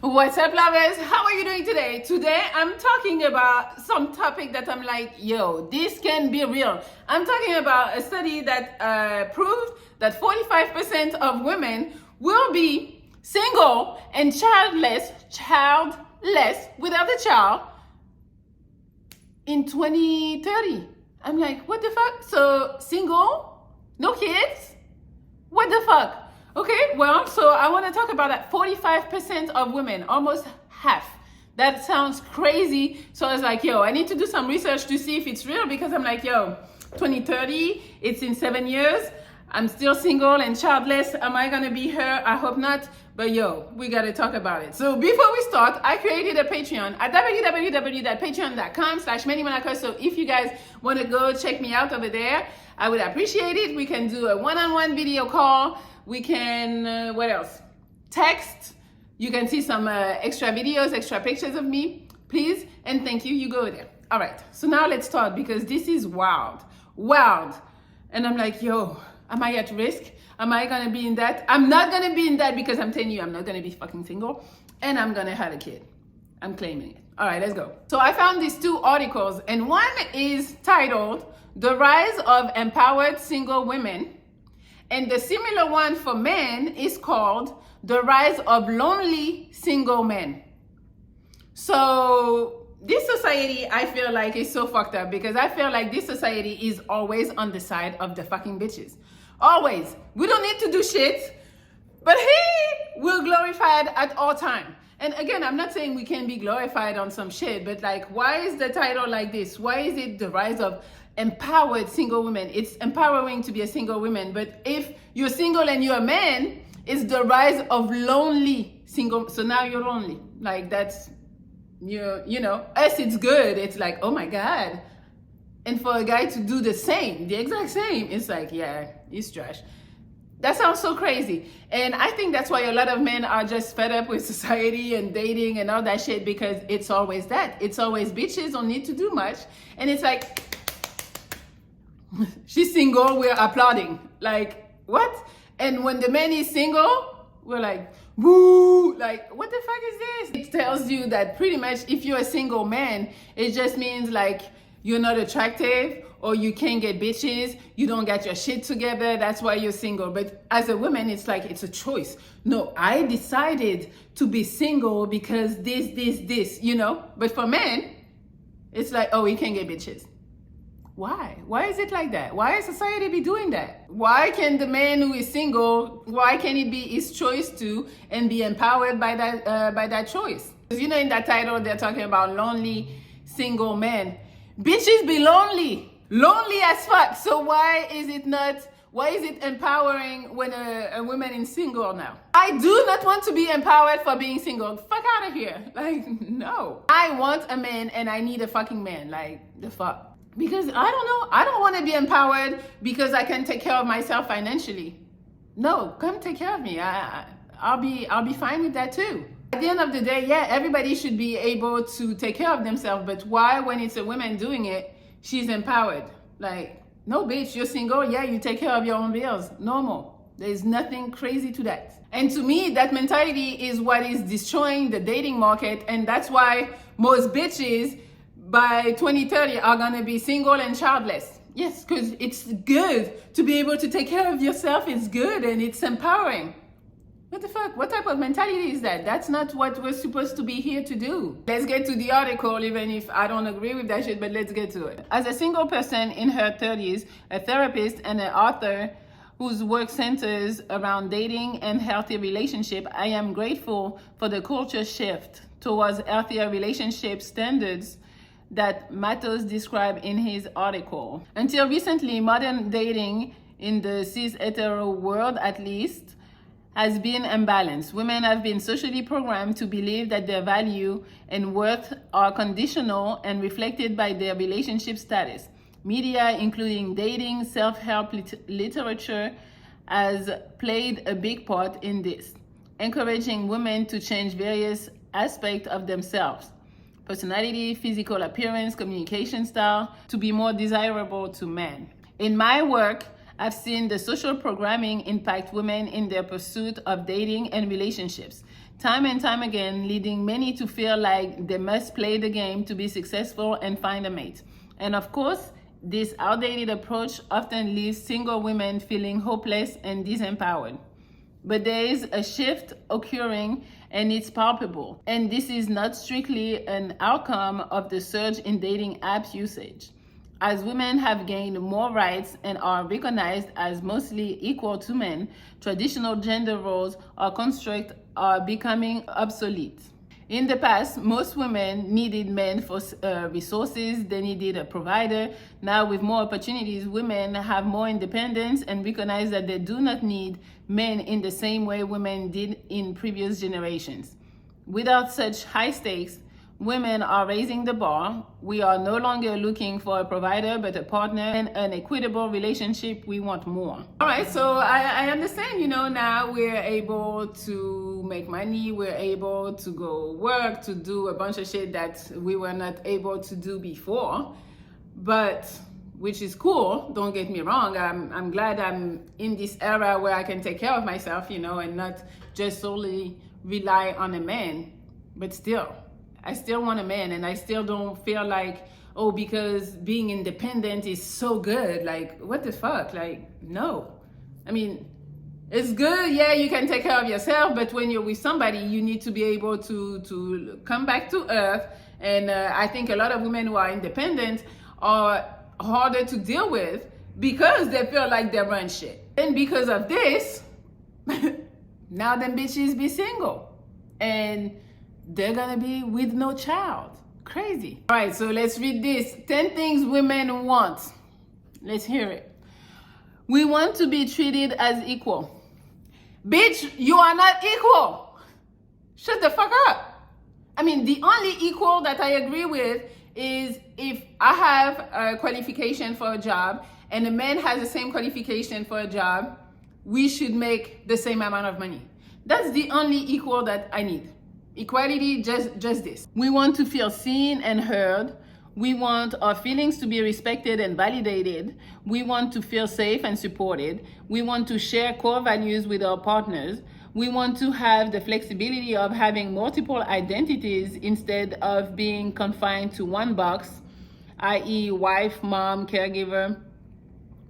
What's up, lovers? How are you doing today? Today, I'm talking about some topic that I'm like, yo, this can be real. I'm talking about a study that proved that 45% of women will be single and childless without a child in 2030. I'm like, what the fuck? So single, no kids? What the fuck? Okay, well, so I want to talk about that 45% of women, almost half. That sounds crazy. So I was like, yo, I need to do some research to see if it's real, because I'm like, yo, 2030, it's in 7 years. I'm still single and childless. Am I gonna be her? I hope not. But yo, we gotta talk about it. So before we start, I created a Patreon at www.patreon.com/MelliMonaco. So if you guys wanna go check me out over there, I would appreciate it. We can do a one-on-one video call. We can, what else? Text. You can see some extra videos, extra pictures of me, please. And thank you, you go there. All right, so now let's start, because this is wild. And I'm like, yo, am I at risk? Am I gonna be in that? I'm not gonna be in that, because I'm telling you, I'm not gonna be fucking single, and I'm gonna have a kid. I'm claiming it. All right, let's go. So I found these two articles, and one is titled, "The Rise of Empowered Single Women," and the similar one for men is called "The Rise of Lonely Single Men." So this society, I feel like, is so fucked up, because I feel like this society is always on the side of the fucking bitches. Always. We don't need to do shit, but he will glorified at all time. And again, I'm not saying we can be glorified on some shit, but like, why is the title like this? Why is it "The Rise of Empowered Single Women"? It's empowering to be a single woman, but if you're single and you're a man, it's "The Rise of Lonely Single." So now you're lonely. Like, that's, you know, us, it's good. It's like, oh my God. And for a guy to do the same, the exact same, it's like, yeah, he's trash. That sounds so crazy. And I think that's why a lot of men are just fed up with society and dating and all that shit, because it's always that. It's always bitches don't need to do much. And it's like, she's single, we're applauding. Like, what? And when the man is single, we're like, woo, like, what the fuck is this? It tells you that pretty much if you're a single man, it just means like you're not attractive, or you can't get bitches, you don't get your shit together, that's why you're single. But as a woman, it's like, it's a choice. No, I decided to be single because this, you know? But for men, it's like, oh, you can't get bitches. Why? Why is it like that? Why is society be doing that? Why can the man who is single, why can it be his choice to, and be empowered by that choice? Because, you know, in that title, they're talking about lonely single men. Bitches be lonely as fuck. So why is it empowering when a woman is single now? I do not want to be empowered for being single. Fuck out of here. Like, no. I want a man, and I need a fucking man. Like, the fuck. Because I don't know. I don't want to be empowered because I can take care of myself financially. No, come take care of me. I'll be fine with that too. At the end of the day, yeah, everybody should be able to take care of themselves, but why, when it's a woman doing it, she's empowered? Like, no, bitch, you're single, yeah, you take care of your own bills. Normal. There's nothing crazy to that. And to me, that mentality is what is destroying the dating market, and that's why most bitches by 2030 are gonna be single and childless. Yes, because it's good to be able to take care of yourself. It's good and it's empowering. What the fuck? What type of mentality is that? That's not what we're supposed to be here to do. Let's get to the article, even if I don't agree with that shit, but let's get to it. As a single person in her 30s, a therapist and an author whose work centers around dating and healthy relationship, I am grateful for the culture shift towards healthier relationship standards that Matos described in his article. Until recently, modern dating, in the cis-hetero world at least, has been imbalanced. Women have been socially programmed to believe that their value and worth are conditional and reflected by their relationship status. Media, including dating, self-help literature, has played a big part in this, encouraging women to change various aspects of themselves: personality, physical appearance, communication style, to be more desirable to men. In my work, I've seen the social programming impact women in their pursuit of dating and relationships. time and time again, leading many to feel like they must play the game to be successful and find a mate. And of course, this outdated approach often leaves single women feeling hopeless and disempowered. But there is a shift occurring, and it's palpable. And this is not strictly an outcome of the surge in dating apps usage. As women have gained more rights and are recognized as mostly equal to men, traditional gender roles or constructs are becoming obsolete. In the past, most women needed men for resources, they needed a provider. Now, with more opportunities, women have more independence and recognize that they do not need men in the same way women did in previous generations. Without such high stakes, women are raising the bar. We are no longer looking for a provider, but a partner and an equitable relationship. We want more. All right, so I understand, now we're able to make money. We're able to go work, to do a bunch of shit that we were not able to do before, but which is cool. Don't get me wrong. I'm glad I'm in this era where I can take care of myself, and not just solely rely on a man, but still. I still want a man, and I still don't feel like, oh, because being independent is so good. Like, what the fuck? Like, no. I mean, it's good. Yeah, you can take care of yourself, but when you're with somebody, you need to be able to come back to earth. And I think a lot of women who are independent are harder to deal with because they feel like they run shit. And because of this, now them bitches be single. And they're gonna be with no child. Crazy. All right, so let's read this. 10 things women want. Let's hear it. We want to be treated as equal. Bitch, you are not equal. Shut the fuck up. I mean, the only equal that I agree with is if I have a qualification for a job and a man has the same qualification for a job, we should make the same amount of money. That's the only equal that I need. Equality, just this. We want to feel seen and heard. We want our feelings to be respected and validated. We want to feel safe and supported. We want to share core values with our partners. We want to have the flexibility of having multiple identities instead of being confined to one box, i.e. wife, mom, caregiver.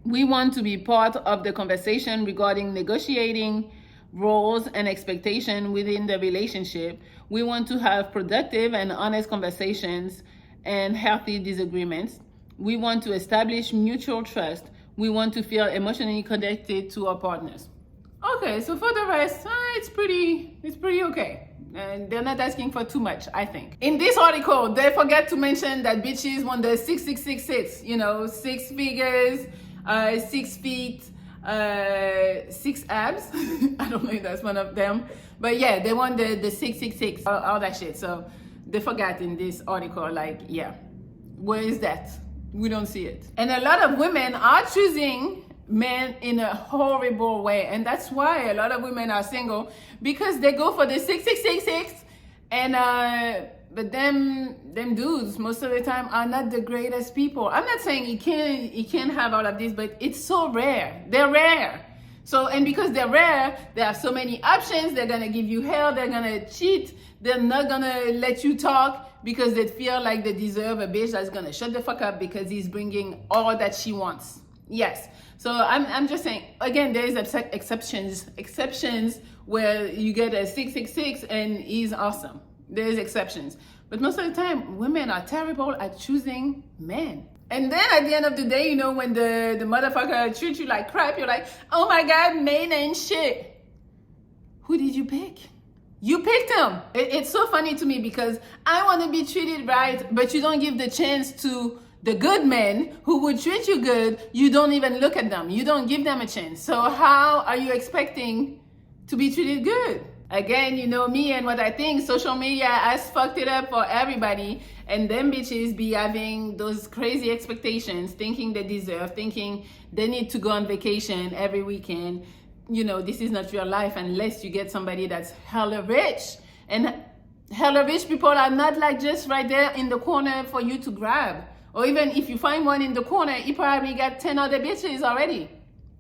We want to be part of the conversation regarding negotiating roles and expectation within the relationship. We want to have productive and honest conversations and healthy disagreements. We want to establish mutual trust. We want to feel emotionally connected to our partners. Okay, so for the rest, it's pretty okay. And they're not asking for too much, I think. In this article, they forget to mention that bitches want the 6, 6 figures, 6 feet, 6 abs. I don't know if that's one of them, but yeah, they want the 666, all that shit. So they forgot in this article, like, yeah, where is that? We don't see it. And a lot of women are choosing men in a horrible way, and that's why a lot of women are single, because they go for the 6, and but them dudes most of the time are not the greatest people. I'm not saying you can't have all of this, but it's so rare. They're rare. So, and because they're rare, there are so many options. They're gonna give you hell. They're gonna cheat. They're not gonna let you talk because they feel like they deserve a bitch that's gonna shut the fuck up because he's bringing all that she wants. Yes. So I'm just saying, again, there is exceptions where you get a 666 and he's awesome. There's exceptions. But most of the time, women are terrible at choosing men. And then at the end of the day, when the motherfucker treats you like crap, you're like, oh my God, men ain't shit. Who did you pick? You picked him. It's so funny to me because I want to be treated right, but you don't give the chance to the good men who would treat you good. You don't even look at them. You don't give them a chance. So how are you expecting to be treated good? Again, me and what I think, social media has fucked it up for everybody, and them bitches be having those crazy expectations, thinking they deserve, thinking they need to go on vacation every weekend. This is not real life unless you get somebody that's hella rich. And hella rich people are not like just right there in the corner for you to grab. Or even if you find one in the corner, he probably got 10 other bitches already.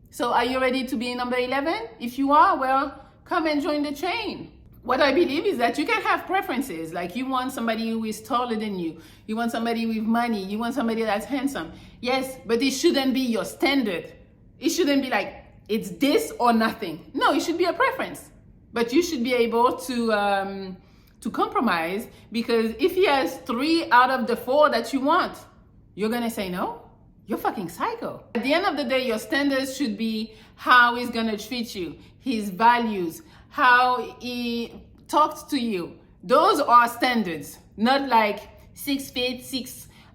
So are you ready to be number 11? If you are, well, come and join the train. What I believe is that you can have preferences. Like you want somebody who is taller than you. You want somebody with money. You want somebody that's handsome. Yes, but it shouldn't be your standard. It shouldn't be like, it's this or nothing. No, it should be a preference. But you should be able to compromise, because if he has 3 out of the 4 that you want, you're gonna say no? You're fucking psycho. At the end of the day, your standards should be how he's gonna treat you, his values, how he talks to you. Those are standards, not like 6 feet,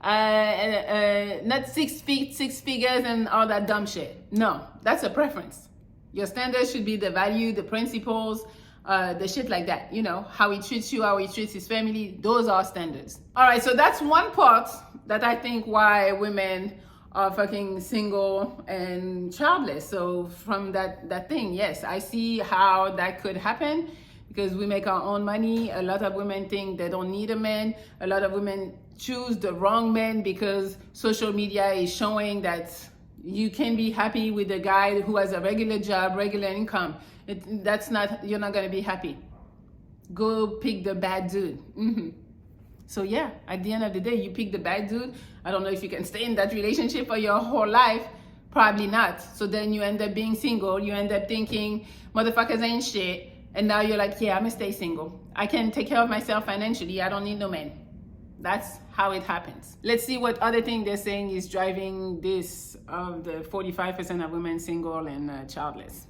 not 6 feet, 6 figures and all that dumb shit. No, that's a preference. Your standards should be the value, the principles, the shit like that, you know, how he treats you, how he treats his family. Those are standards. All right, so that's one part that I think why women are fucking single and childless. So from that thing, yes, I see how that could happen, because we make our own money. A lot of women think they don't need a man. A lot of women choose the wrong man because social media is showing that you can be happy with a guy who has a regular job, regular income. You're not gonna be happy. Go pick the bad dude. So yeah, at the end of the day, you pick the bad dude. I don't know if you can stay in that relationship for your whole life. Probably not. So then you end up being single. You end up thinking motherfuckers ain't shit. And now you're like, yeah, I'm gonna stay single. I can take care of myself financially. I don't need no man. That's how it happens. Let's see what other thing they're saying is driving this of the 45% of women single and childless.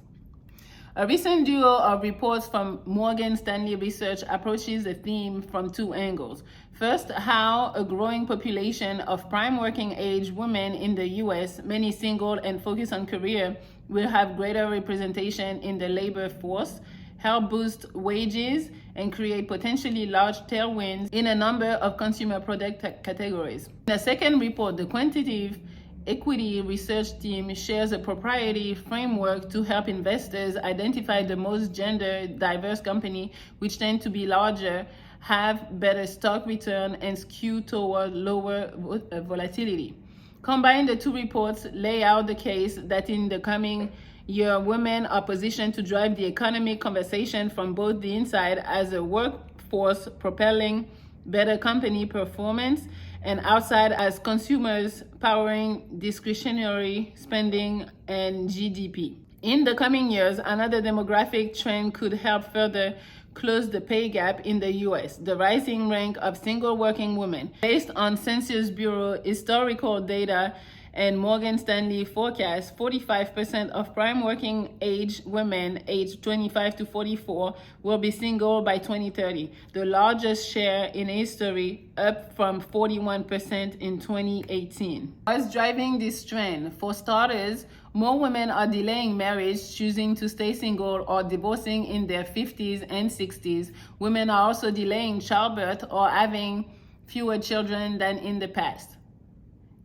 A recent duo of reports from Morgan Stanley Research approaches the theme from 2 angles. First, how a growing population of prime working age women in the US, many single and focused on career, will have greater representation in the labor force, help boost wages, and create potentially large tailwinds in a number of consumer product categories. In the second report, the quantitative equity research team shares a proprietary framework to help investors identify the most gender diverse company, which tend to be larger, have better stock return, and skew toward lower volatility. Combined, the 2 reports lay out the case that in the coming year, women are positioned to drive the economic conversation from both the inside as a workforce propelling better company performance, and outside as consumers powering discretionary spending and GDP. In the coming years, another demographic trend could help further close the pay gap in the US, the rising rank of single working women. Based on Census Bureau historical data and Morgan Stanley forecast, 45% of prime working age women aged 25 to 44 will be single by 2030, the largest share in history, up from 41% in 2018. What's driving this trend? For starters, more women are delaying marriage, choosing to stay single, or divorcing in their 50s and 60s. Women are also delaying childbirth or having fewer children than in the past.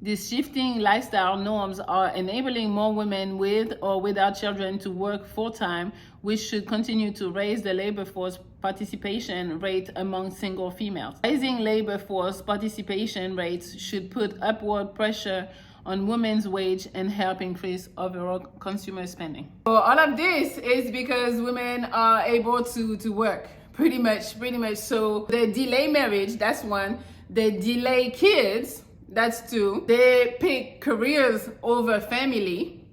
These shifting lifestyle norms are enabling more women with or without children to work full-time, which should continue to raise the labor force participation rate among single females. Rising labor force participation rates should put upward pressure on women's wage and help increase overall consumer spending. So all of this is because women are able to work, pretty much. So they delay marriage, that's one. They delay kids, that's 2. They pick careers over family.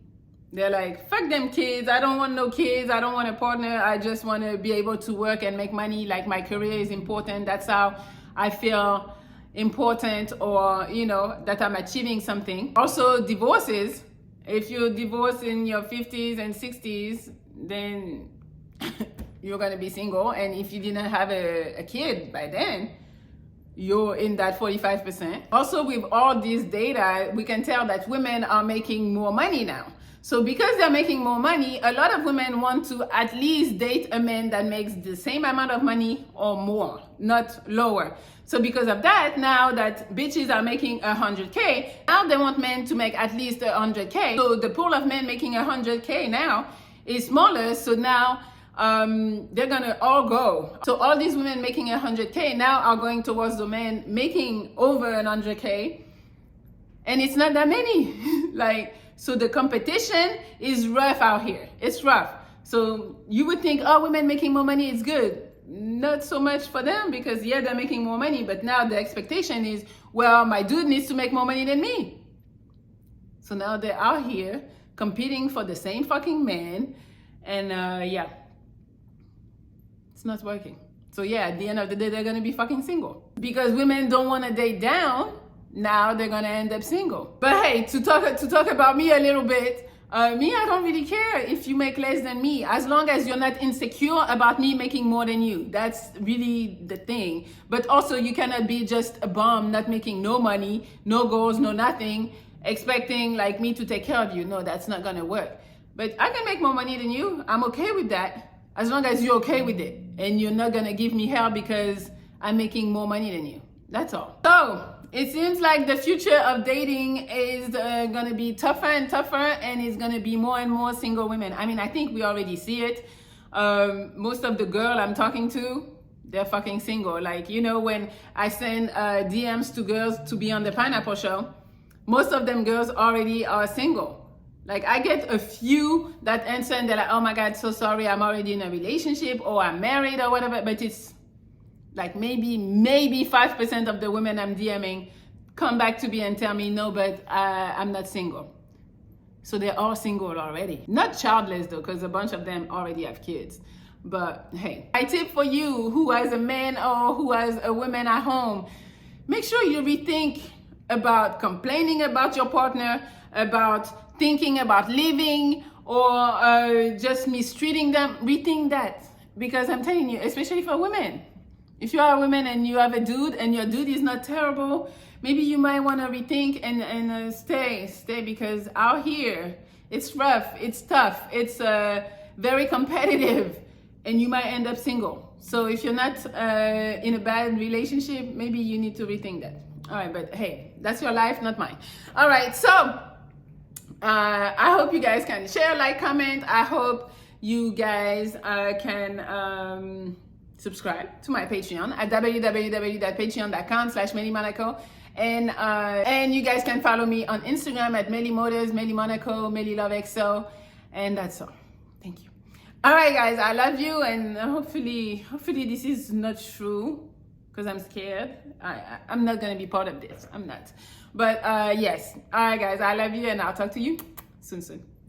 They're like, fuck them kids. I don't want no kids. I don't want a partner. I just want to be able to work and make money. Like, my career is important. That's how I feel important, or, you know, that I'm achieving something. Also, divorces. If you divorce in your 50s and 60s, then you're going to be single. And if you didn't have a kid by then, you're in that 45%. Also, with all this data, we can tell that women are making more money now. So because they're making more money, a lot of women want to at least date a man that makes the same amount of money or more, not lower. So because of that, now that bitches are making 100K, now they want men to make at least 100K. So the pool of men making 100K now is smaller. So now they're gonna all go. So all these women making 100K now are going towards the men making over 100K, and it's not that many. Like, so the competition is rough out here. It's rough. So you would think, oh, women making more money is good. not so much for them because yeah, they're making more money, but now the expectation is, well, my dude needs to make more money than me. So now they're out here competing for the same fucking man, and yeah, it's not working. So yeah, at the end of the day, they're gonna be fucking single because women don't want to date down. Now they're gonna end up single. But hey, to talk about me a little bit. Me, I don't really care if you make less than me, as long as you're not insecure about me making more than you. That's really the thing. But also, you cannot be just a bum, not making no money, no goals, no nothing, expecting like me to take care of you. No, that's not gonna work. But I can make more money than you. I'm okay with that, as long as you're okay with it and you're not gonna give me hell because I'm making more money than you. That's all. So it seems like the future of dating is gonna be tougher and tougher, and it's gonna be more and more single women. I mean, I think we already see it. Most of the girl I'm talking to, they're fucking single. Like, you know, when I send DMs to girls to be on the Pineapple Show, most of them girls already are single. Like, I get a few that answer and they're like, oh my God, so sorry, I'm already in a relationship or I'm married or whatever, but it's like maybe 5% of the women I'm DMing come back to me and tell me, no, but I'm not single. So they're all single already. Not childless though, because a bunch of them already have kids. But hey, my tip for you who has a man or who has a woman at home, make sure you rethink about complaining about your partner, about thinking about leaving or just mistreating them. Rethink that, because I'm telling you, especially for women, if you are a woman and you have a dude and your dude is not terrible, maybe you might want to rethink and stay because out here it's rough, it's tough, it's very competitive, and you might end up single. So if you're not in a bad relationship, maybe you need to rethink that. All right, but hey, that's your life, not mine. All right, so I hope you guys can share, like, comment. I hope you guys can subscribe to my Patreon at www.patreon.com/Melli Monaco. And you guys can follow me on Instagram at Melli Motors, Melli Monaco, Melli Love XO. And that's all. Thank you. All right, guys, I love you. And hopefully this is not true because I'm scared. I'm not going to be part of this. I'm not. But yes. All right, guys, I love you. And I'll talk to you soon.